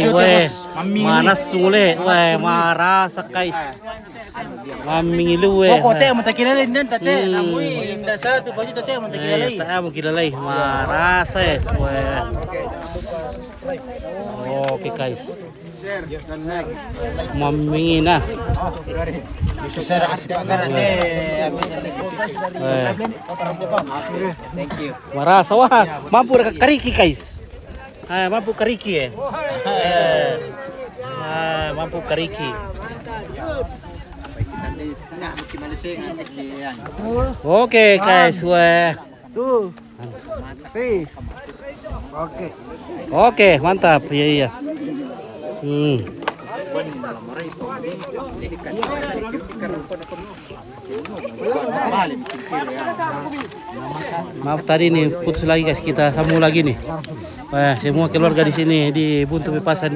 Weh, mana sule, weh, marasa guys. Mamingilu weh. Pokok teh mata kilalain dan tate, namun indah satu baju tate mata kilalain. Tak mau kilalay, marasa eh. Weh. Oke guys. Mamingi na. Thank you. Marasa wah, mampu kariki guys. Mampu kariki eh. Mampu kariki. Oke guys, weh. Tuh. Oke. Oke, mantap. Iya iya. Maaf tadi nih putus lagi guys, kita sambung lagi nih. Semua keluarga di sini di Buntu Bepasan